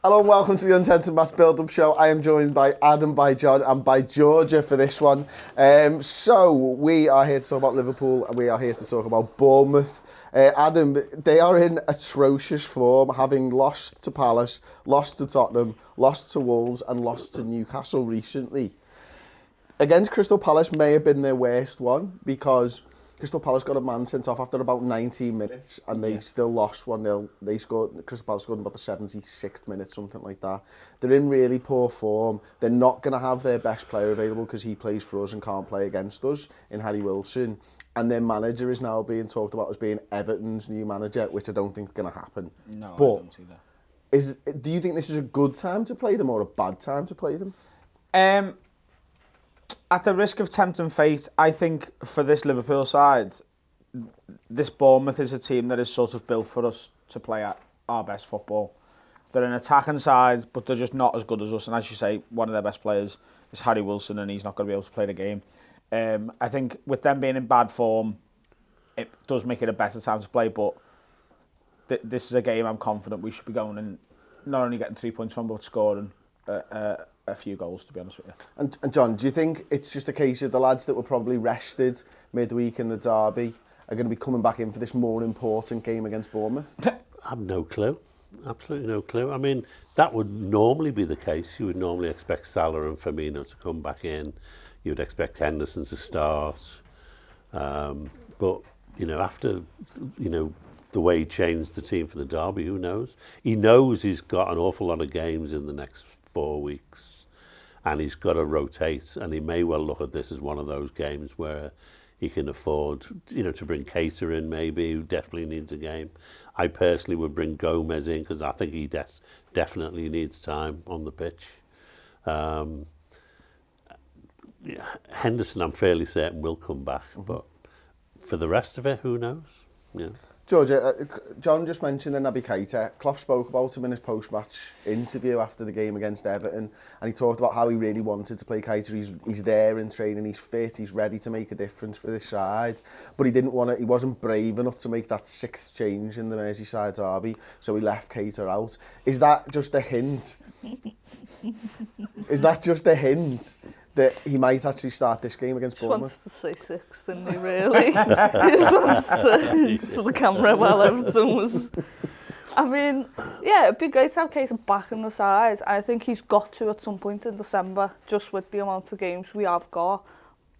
Hello and welcome to the Uncensored Match Build-Up Show. I am joined by Adam, by John and by Georgia for this one. So we are here to talk about Liverpool and we are here to talk about Bournemouth. Adam, they are in atrocious form, having lost to Palace, lost to Tottenham, lost to Wolves and lost to Newcastle recently. Against Crystal Palace may have been their worst one because Crystal Palace got a man sent off after about 19 minutes and they still lost 1-0. Crystal Palace scored in about the 76th minute, something like that. They're in really poor form. They're not going to have their best player available because he plays for us and can't play against us in Harry Wilson. And their manager is now being talked about as being Everton's new manager, which I don't think is going to happen. No, but I don't see that. Do you think this is a good time to play them or a bad time to play them? At the risk of tempting fate, I think for this Liverpool side, this Bournemouth is a team that is sort of built for us to play at our best football. They're an attacking side, but they're just not as good as us. And as you say, one of their best players is Harry Wilson, and he's not going to be able to play the game. I think with them being in bad form, it does make it a better time to play. But this is a game I'm confident we should be going and not only getting 3 points from, but scoring a few goals, to be honest with you. And John, do you think it's just a case of the lads that were probably rested midweek in the derby are going to be coming back in for this more important game against Bournemouth? I have no clue. Absolutely no clue. I mean, that would normally be the case. You would normally expect Salah and Firmino to come back in. You would expect Henderson to start. But, you know, after, you know, the way he changed the team for the derby, who knows? He knows he's got an awful lot of games in the next 4 weeks and he's got to rotate, and he may well look at this as one of those games where he can afford, you know, to bring Keita in maybe, who definitely needs a game. I personally would bring Gomez in because I think he definitely needs time on the pitch. Henderson, I'm fairly certain, will come back, but for the rest of it, who knows? Yeah. Georgia, John just mentioned Naby Keita. Klopp spoke about him in his post-match interview after the game against Everton, and he talked about how he really wanted to play Keita. He's there in training, he's fit, he's ready to make a difference for this side, but he wasn't brave enough to make that sixth change in the Merseyside derby, so he left Keita out. Is that just a hint? Is that just a hint that he might actually start this game against Bournemouth? He just wants to say six, didn't he, really? He just wants to the camera while Everton was... I mean, yeah, it'd be great to have Keita back in the side. I think he's got to at some point in December, just with the amount of games we have got.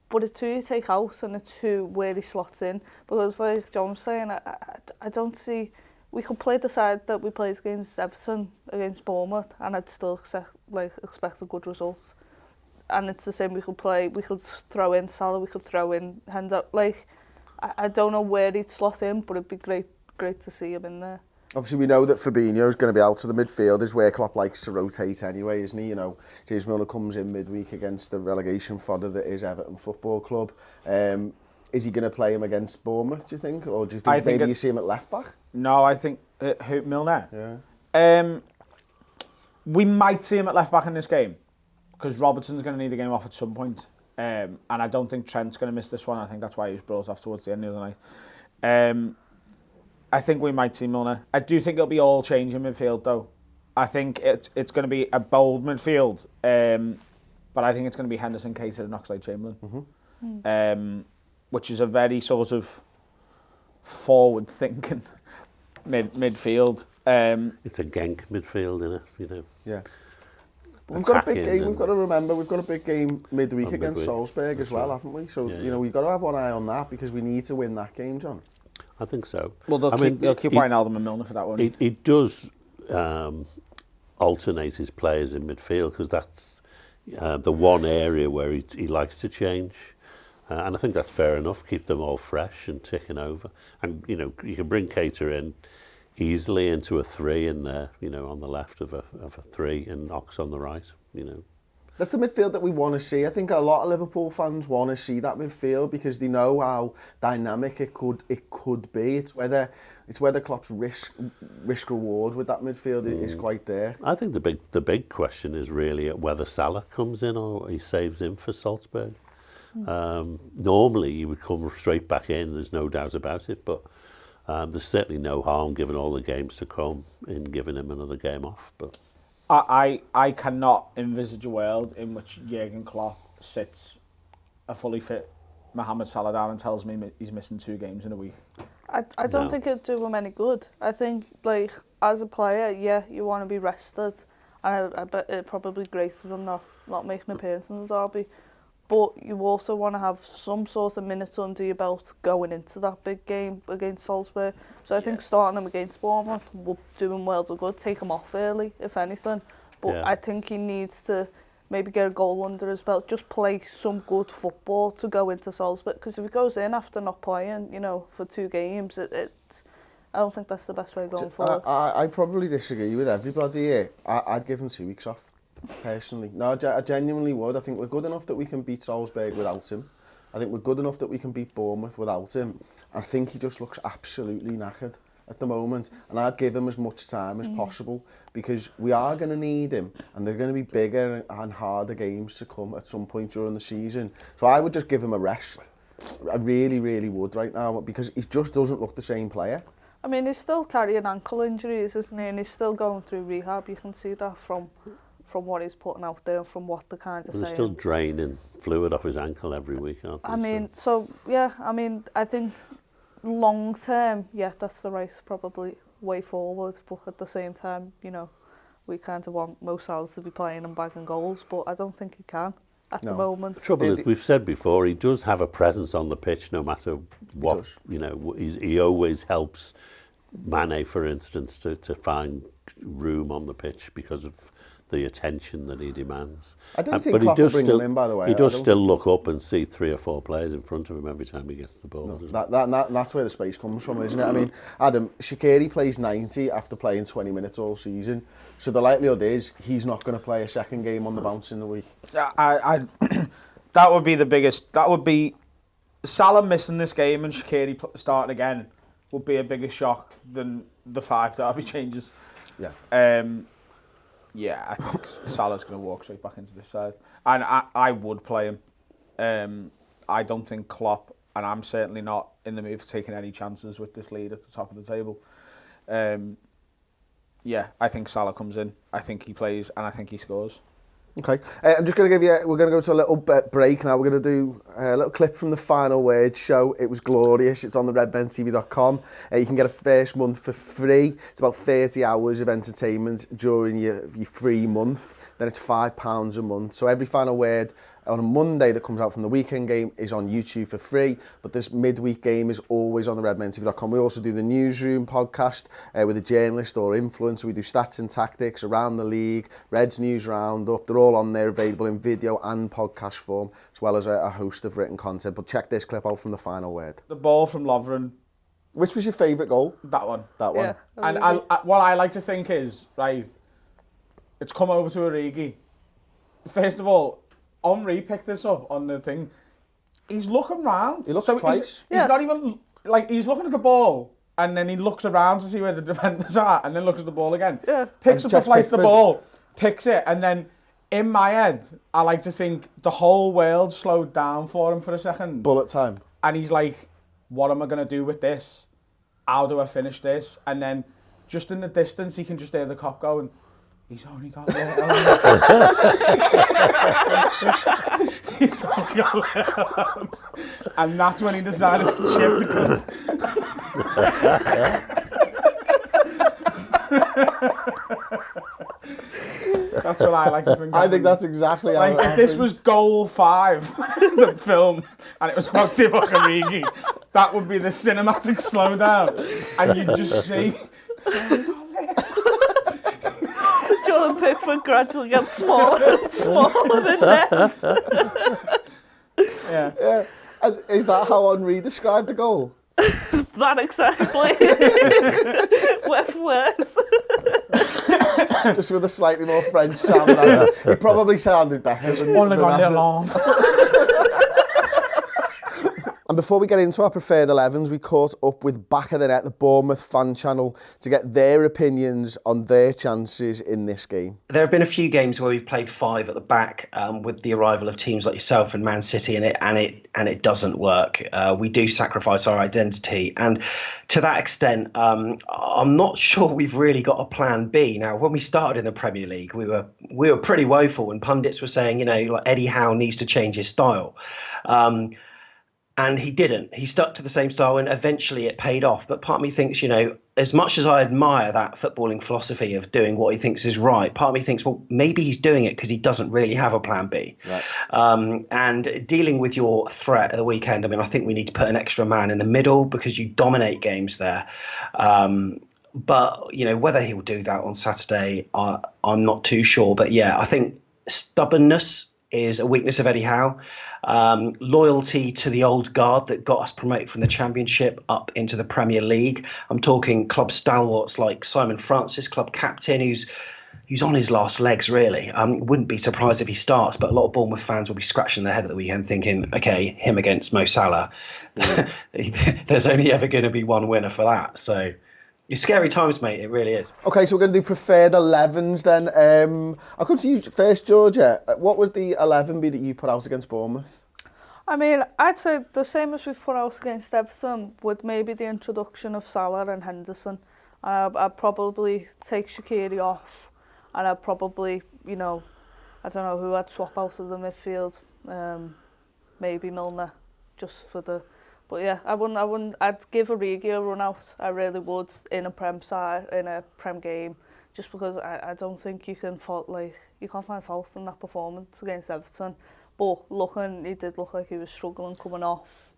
But it's who you take out and it's where he slots in. Because like John was saying, I don't see... We could play the side that we played against Everton, against Bournemouth, and I'd still expect a good result. And it's the same, we could throw in Salah, we could throw in Hendo. Like, I don't know where he'd slot in, but it'd be great to see him in there. Obviously, we know that Fabinho is going to be out to the midfield, is where Klopp likes to rotate anyway, isn't he? You know, James Milner comes in midweek against the relegation fodder that is Everton Football Club. Is he going to play him against Bournemouth, do you think? Or do you think maybe you see him at left-back? No, I think... Milner? Yeah. We might see him at left-back in this game, because Robertson's going to need a game off at some point. And I don't think Trent's going to miss this one. I think that's why he was brought off towards the end of the night. I think we might see Milner. I do think it'll be all change in midfield, though. I think it's going to be a bold midfield, but I think it's going to be Henderson, Keita and Oxlade-Chamberlain, which is a very sort of forward-thinking midfield. It's a Genk midfield, isn't it? You know. Yeah. We've got a big game. We've got to remember we've got a big game midweek against Salzburg as well, haven't we? So you know we've got to have one eye on that because we need to win that game, John. I think so. Well, they'll keep Wijnaldum and Milner for that one. He does alternate his players in midfield because that's the one area where he likes to change. And I think that's fair enough. Keep them all fresh and ticking over. And, you know, you can bring Keita in easily into a 3 in there, you know, on the left of a 3 and Ox on the right, you know. That's the midfield that we want to see. I think a lot of Liverpool fans want to see that midfield because they know how dynamic it could be. It's whether Klopp's risk reward with that midfield is quite there. I think the big question is really whether Salah comes in or he saves him for Salzburg. Normally he would come straight back in, there's no doubt about it, but there's certainly no harm given all the games to come in giving him another game off. But I cannot envisage a world in which Jurgen Klopp sits a fully fit Mohamed Salah down and tells me he's missing 2 games in a week. I don't think it'd do him any good. I think, like, as a player, yeah, you want to be rested. And I bet it probably graces them not making an appearance in the derby. But you also want to have some sort of minutes under your belt going into that big game against Salzburg. So I think starting them against Bournemouth will do him well to good, take him off early, if anything. But I think he needs to maybe get a goal under his belt, just play some good football to go into Salzburg. Because if he goes in after not playing, you know, for 2 games, I don't think that's the best way going forward. I probably disagree with everybody here. I'd give him 2 weeks off, personally. No, I genuinely would. I think we're good enough that we can beat Salzburg without him. I think we're good enough that we can beat Bournemouth without him. I think he just looks absolutely knackered at the moment, and I'd give him as much time as possible, because we are going to need him, and they're going to be bigger and harder games to come at some point during the season. So I would just give him a rest. I really, really would right now, because he just doesn't look the same player. I mean, he's still carrying ankle injuries, isn't he? And he's still going through rehab. You can see that from what he's putting out there and from what the kind of saying. They're still draining fluid off his ankle every week, aren't they? I mean, I think long term, yeah, that's the right probably way forward. But at the same time, you know, we kind of want Mo Salah to be playing and bagging goals, but I don't think he can at the moment. The trouble is, we've said before, he does have a presence on the pitch no matter what. You know, he always helps Mane, for instance, to find room on the pitch because of the attention that he demands. I don't think Klopp will bring him in, by the way. He does still look up and see 3 or 4 players in front of him every time he gets the ball. No, that's where the space comes from, isn't it? I mean, Adam, Shaqiri plays 90 after playing 20 minutes all season, so the likelihood is he's not going to play a second game on the bounce in the week. That would be the biggest. That would be Salah missing this game and Shaqiri starting again would be a bigger shock than the 5 derby changes. Yeah. Yeah, I think Salah's going to walk straight back into this side. And I would play him. I don't think Klopp, and I'm certainly not in the mood for taking any chances with this lead at the top of the table. Yeah, I think Salah comes in. I think he plays, and I think he scores. Okay, I'm just going to we're going to go to a little break now. We're going to do a little clip from the Final Word show. It was glorious. It's on the redmentv.com. You can get a first month for free. It's about 30 hours of entertainment during your free month. Then it's £5 a month. So every Final Word on a Monday that comes out from the weekend game is on YouTube for free, but this midweek game is always on the redmentv.com. We also do the Newsroom podcast with a journalist or influencer. We do stats and tactics around the league, Reds News Roundup. They're all on there, available in video and podcast form, as well as a host of written content. But check this clip out from the Final Word. The ball from Lovren. Which was your favourite goal? That one. That one. Yeah, And what I like to think is, right, it's come over to Origi. First of all, Henry picked this up on the thing. He's looking round. He looks twice. He's not even, like, he's looking at the ball, and then he looks around to see where the defenders are, and then looks at the ball again. Yeah. Picks up and flies the ball, picks it, and then, in my head, I like to think the whole world slowed down for him for a second. Bullet time. And he's like, what am I going to do with this? How do I finish this? And then, just in the distance, he can just hear the cop going, he's only got little arms. He's only got little arms. And that's when he decided to chip because that's what I like to think. I think that's exactly how like, if this was Goal 5, the film, and it was about Divock Origi, that would be the cinematic slowdown. And you just see... Jordan Pickford gradually gets smaller and smaller in net. Yeah. And is that how Henry described the goal? That exactly. With words. Just with a slightly more French sound. It probably sounded better. Only got their long. And before we get into our preferred 11s, we caught up with Back of the Net, the Bournemouth fan channel, to get their opinions on their chances in this game. There have been a few games where we've played 5 at the back with the arrival of teams like yourself and Man City in it, and it doesn't work. We do sacrifice our identity, and to that extent, I'm not sure we've really got a plan B. Now, when we started in the Premier League, we were pretty woeful, and pundits were saying, like Eddie Howe needs to change his style. And he didn't. He stuck to the same style, and eventually it paid off. But part of me thinks, as much as I admire that footballing philosophy of doing what he thinks is right, part of me thinks, well, maybe he's doing it because he doesn't really have a plan B. Right. And dealing with your threat at the weekend, I think we need to put an extra man in the middle because you dominate games there. But, whether he'll do that on Saturday, I'm not too sure. But yeah, I think stubbornness is a weakness of Eddie Howe. Loyalty to the old guard that got us promoted from the Championship up into the Premier League. I'm talking club stalwarts like Simon Francis, club captain, who's on his last legs, really. Wouldn't be surprised if he starts, but a lot of Bournemouth fans will be scratching their head at the weekend thinking, okay, him against Mo Salah. There's only ever going to be one winner for that. So it's scary times, mate. It really is. Okay, so we're going to do preferred 11s then. I'll come to you first, Georgia. What was the 11 that you put out against Bournemouth? I'd say the same as we've put out against Everton, with maybe the introduction of Salah and Henderson. I'd probably take Shaqiri off, and I'd probably, I don't know who I'd swap out of the midfield. Maybe Milner, just for the... But yeah, I wouldn't. I'd give Origi a run out. I really would in a Prem game, just because I don't think you can can't find fault in that performance against Everton. But he did look like he was struggling coming off,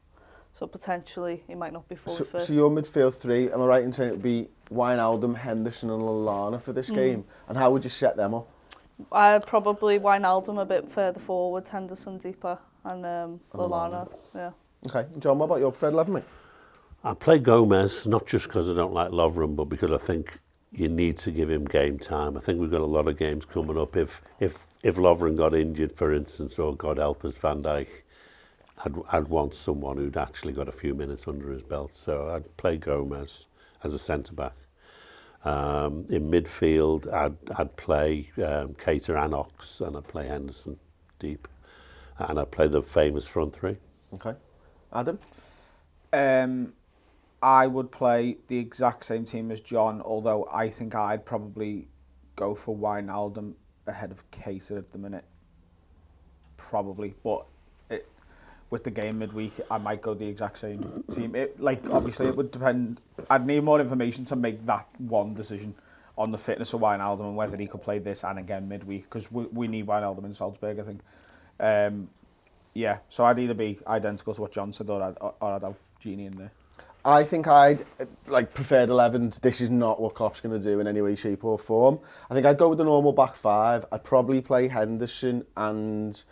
so potentially he might not be fully fit. So your midfield 3, am I right in saying it would be Wijnaldum, Henderson, and Lallana for this game? And how would you set them up? I'd probably Wijnaldum a bit further forward, Henderson deeper, and Lallana. Yeah. Okay, John, what about your preferred 11, mate? I play Gomez, not just because I don't like Lovren, but because I think you need to give him game time. I think we've got a lot of games coming up. If Lovren got injured, for instance, or God help us, Van Dijk, I'd want someone who'd actually got a few minutes under his belt. So I'd play Gomez as a centre-back. In midfield, I'd play Keita and Ox, and I'd play Henderson deep. And I'd play the famous front 3. Okay. Adam? I would play the exact same team as John, although I think I'd probably go for Wijnaldum ahead of Keita at the minute. Probably, but with the game midweek, I might go the exact same team. Obviously, it would depend. I'd need more information to make that one decision on the fitness of Wijnaldum and whether he could play this and again midweek, because we need Wijnaldum in Salzburg, I think. Yeah, so I'd either be identical to what John said, or I'd have Genie in there. I think I'd, preferred 11s. This is not what Klopp's going to do in any way, shape or form. I think I'd go with the normal back 5. I'd probably play Henderson and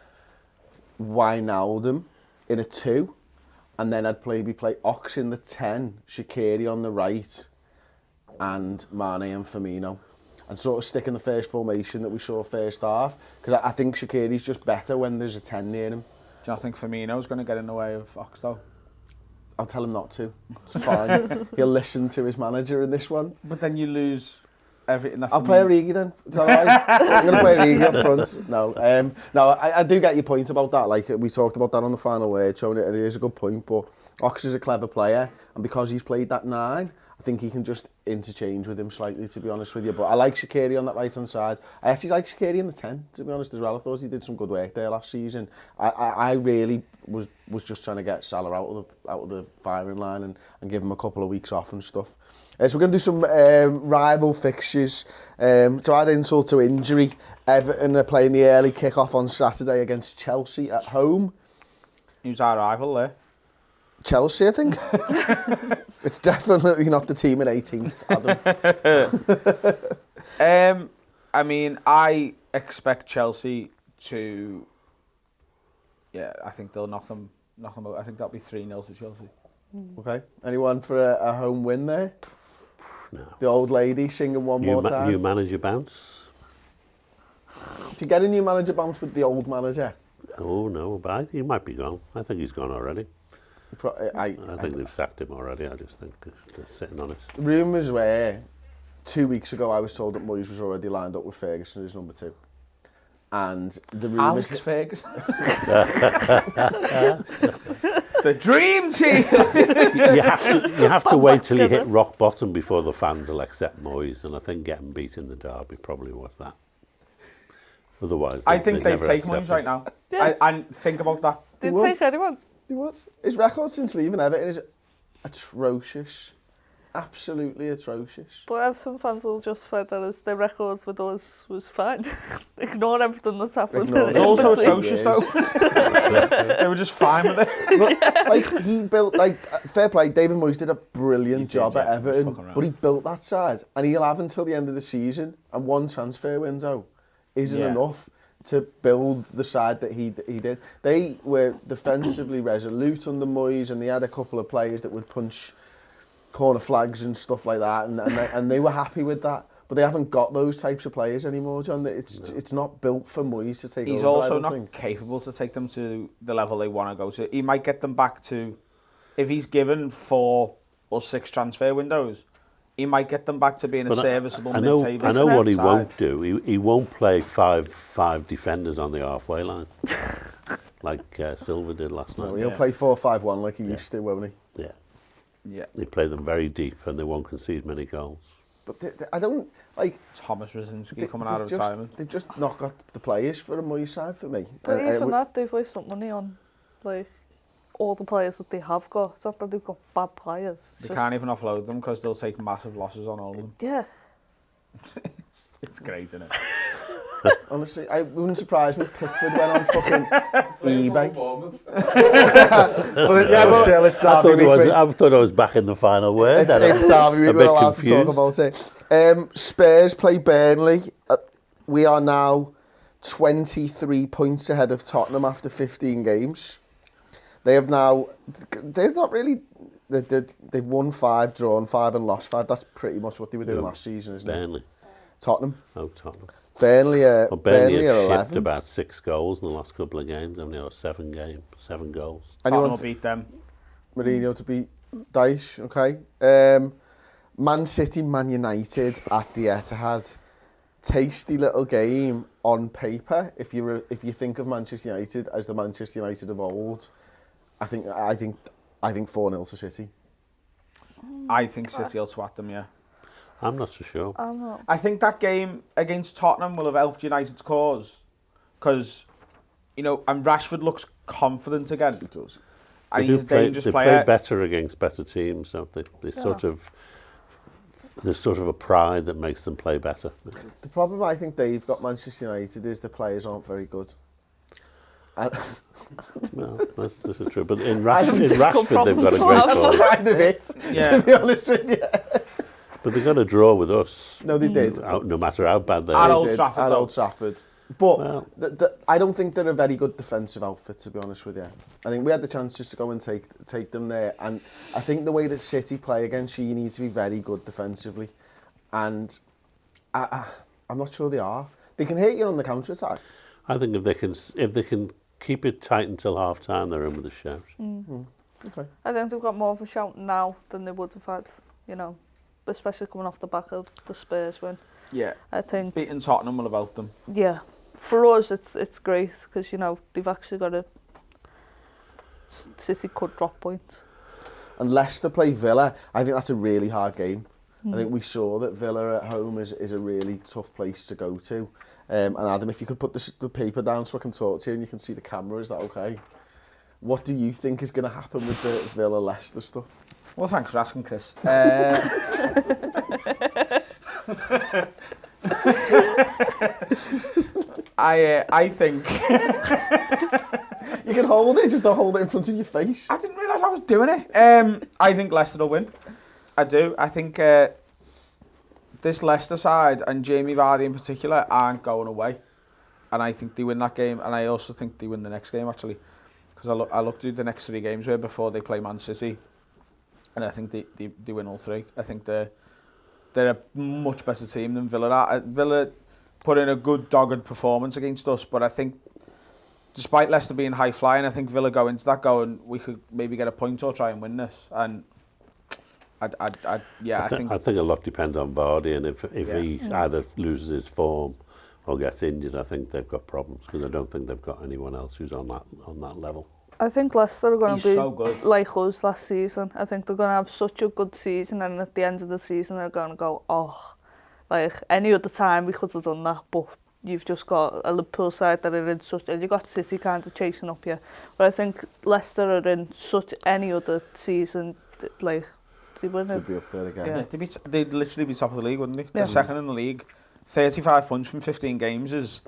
Wijnaldum in a 2. And then I'd maybe play Ox in the 10, Shaqiri on the right, and Mane and Firmino. And sort of stick in the first formation that we saw first half. Because I think Shaqiri's just better when there's a 10 near him. Do you not think Firmino's going to get in the way of Ox, though? I'll tell him not to. It's fine. He'll listen to his manager in this one. But then you lose everything. I'll play Origi then. Is that right? I'm going to play Origi up front. No, I do get your point about that. We talked about that on the final word, showing it is a good point. But Ox is a clever player, and because he's played that 9, I think he can just interchange with him slightly, to be honest with you. But I like Shaqiri on that right-hand side. I actually like Shaqiri in the 10, to be honest, as well. I thought he did some good work there last season. I really was just trying to get Salah out of the firing line and give him a couple of weeks off and stuff. So we're going to do some rival fixtures. To add insult to injury, Everton are playing the early kick-off on Saturday against Chelsea at home. Who's our rival there? Chelsea, I think. It's definitely not the team in 18th, Adam. I expect Chelsea to... Yeah, I think they'll knock them out. I think that'll be 3-0 to Chelsea. Okay. Anyone for a home win there? No. The old lady singing one more time. New manager bounce. Do you get a new manager bounce with the old manager? Oh, no, but he might be gone. I think he's gone already. I think they've sacked him already. I just think they're sitting on it. Rumours were 2 weeks ago I was told that Moyes was already lined up with Ferguson as number 2. And the rumours... Alex Ferguson. The dream team! you have to wait till you hit rock bottom before the fans will accept Moyes, and I think getting beat in the derby probably was that. Otherwise, I think they'd never take accept Moyes him. right now. Yeah. And think about that. Did would. take anyone? He was. His record since leaving Everton is atrocious. Absolutely atrocious. But Everton fans will justify that as their records with us was fine. Ignore everything that's happened. Ignore It's also between. atrocious though. They were just fine with it. But, like, he built, like, fair play, David Moyes did a brilliant job at yeah. He was Everton, fucking right. but he built that side, and he'll have until the end of the season, and one transfer window isn't Yeah. enough to build the side that he did. They were defensively resolute under Moyes, and they had a couple of players that would punch corner flags and stuff like that, and they were happy with that. But they haven't got those types of players anymore, John. It's not built for Moyes to take He's over. I also don't not think. capable to take them to the level they want to go to. He might get them back to, if he's given 4 or 6 transfer windows, he might get them back to being a serviceable mid-table. I know what he side. won't do. He won't play five defenders on the halfway line, like Silva did last night. No, he'll play 4-5-1 like he used to, won't he? Yeah. Yeah. They play them very deep and they won't concede many goals. But I don't, like... Thomas Rosinsky They- coming out of retirement. They've just not got the players for a Moyes side for me. But And even that, they've wasted money on, like, all the players that they have got. It's not that they've got bad players. They can't even offload them because they'll take massive losses on all of them. Yeah. It's great, isn't it? Honestly, I wouldn't surprise me if Pickford went on fucking eBay. But still, it's I Derby week. thought I was back in the final word. It's Derby week. A We're bit allowed to talk confused. about it. Spurs play Burnley. We are now 23 points ahead of Tottenham after 15 games. They've not really... They've won 5, drawn 5 and lost 5. That's pretty much what they were doing last season, isn't it? Burnley. Tottenham. Oh, Tottenham. Burnley are Burnley have are shipped 11th. about 6 goals in the last couple of games. Only 7 goals. Anyone Tottenham will beat them. Mourinho to beat Dyche, okay. Man City, Man United at the Etihad. Tasty little game on paper. If you think of Manchester United as the Manchester United of old, I think 4-0 to City. I think City will swat them, yeah. I'm not so sure. I'm not. I think that game against Tottenham will have helped United's cause because, and Rashford looks confident again. He does. And he's a dangerous they player. play better against better teams, don't they? There's sort of a pride that makes them play better. The problem I think they've got Manchester United is the players aren't very good. Well, that's true. But in difficult Rashford, they've got a problem great to have. goal. Kind of it, Yeah. to be honest with you. But they got a draw with us. No, they did. No matter how bad they At are. Old Did, Trafford, at though. Old Trafford. But Well- I don't think they're a very good defensive outfit, to be honest with you. I think we had the chance just to go and take them there. And I think the way that City play against you need to be very good defensively. And I'm not sure they are. They can hit you on the counter-attack. I think if they can keep it tight until half time, they're in with a shout. Okay. I think they've got more of a shout now than they would have had, especially coming off the back of the Spurs win. Yeah. I think, Beating Tottenham will have helped them. yeah, for us it's great because, they've actually got City could drop points. And Leicester play Villa. I think that's a really hard game. I think we saw that Villa at home is a really tough place to go to. And Adam, if you could put the paper down so I can talk to you and you can see the camera, is that okay? What do you think is going to happen with the Villa-Leicester stuff? Well, thanks for asking, Chris. I think... You can hold it, just don't hold it in front of your face. I didn't realise I was doing it. I think Leicester will win. I do. I think this Leicester side and Jamie Vardy in particular aren't going away. And I think they win that game. And I also think they win the next game, actually. Because I looked at the next 3 games before they play Man City. And I think they win all 3. I think they're a much better team than Villa are. Villa put in a good, dogged performance against us. But I think despite Leicester being high flying, I think Villa go into that going, we could maybe get a point or try and win this. And I think a lot depends on Vardy, and if he either loses his form or gets injured, I think they've got problems, because I don't think they've got anyone else who's on that level. I think Leicester are going to be so good. like us last season. I think they're going to have such a good season, and at the end of the season they're going to go, oh, like any other time we could have done that, but you've just got a Liverpool side that are in such, and you've got City kind of chasing up you. But I think Leicester are in such any other season, like, they wouldn't To be up there again. Yeah, they'd literally be top of the league, wouldn't they? Yeah. They're second in the league. 35 points from 15 games is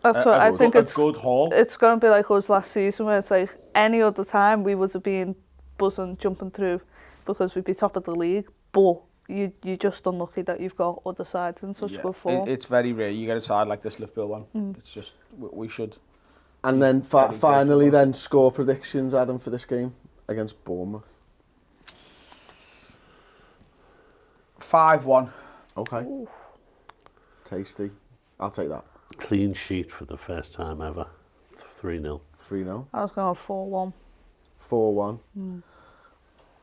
That's what I think. a It's good haul. It's going to be like us last season, where it's like any other time we would have been buzzing, jumping through, because we'd be top of the league. But you're just unlucky that you've got other sides in such good form. It's very rare you get a side like this Liverpool one. It's just, we should. And then Very finally, careful. then score predictions, Adam, for this game against Bournemouth. 5-1. Okay. Tasty. I'll take that. Clean sheet for the first time ever. 3-0. 3-0. I was going 4-1. 4-1.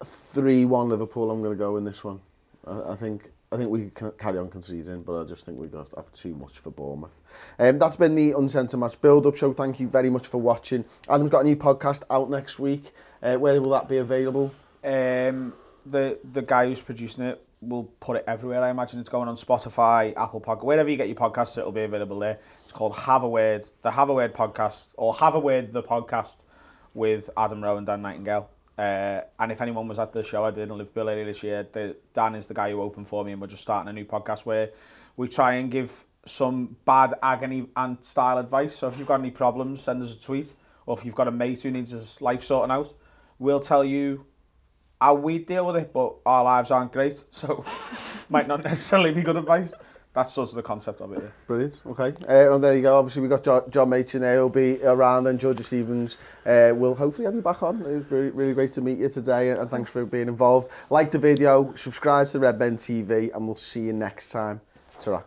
3-1 Liverpool, I'm going to go in this one. I think we can carry on conceding, but I just think we have too much for Bournemouth. That's been the Uncensored Match Build-Up Show. Thank you very much for watching. Adam's got a new podcast out next week. Where will that be available? The guy who's producing it will put it everywhere. I imagine it's going on Spotify, Apple Podcast, wherever you get your podcasts, it'll be available there. It's called Have a Word, the Have a Word podcast, or Have a Word, the podcast, with Adam Rowe and Dan Nightingale. And if anyone was at the show I did in Liverpool earlier this year, Dan is the guy who opened for me, and we're just starting a new podcast where we try and give some bad agony and style advice. So if you've got any problems, send us a tweet, or if you've got a mate who needs his life sorting out, we'll tell you how we deal with it, but our lives aren't great, so might not necessarily be good advice. That's sort of the concept of it. Yeah. Brilliant. Okay. Well, there you go. Obviously, we've got John Machin there. He'll be around, and Georgia Stevens will hopefully have you back on. It was really great to meet you today, and thanks for being involved. Like the video, subscribe to Redmen TV, and we'll see you next time. Ta-ra.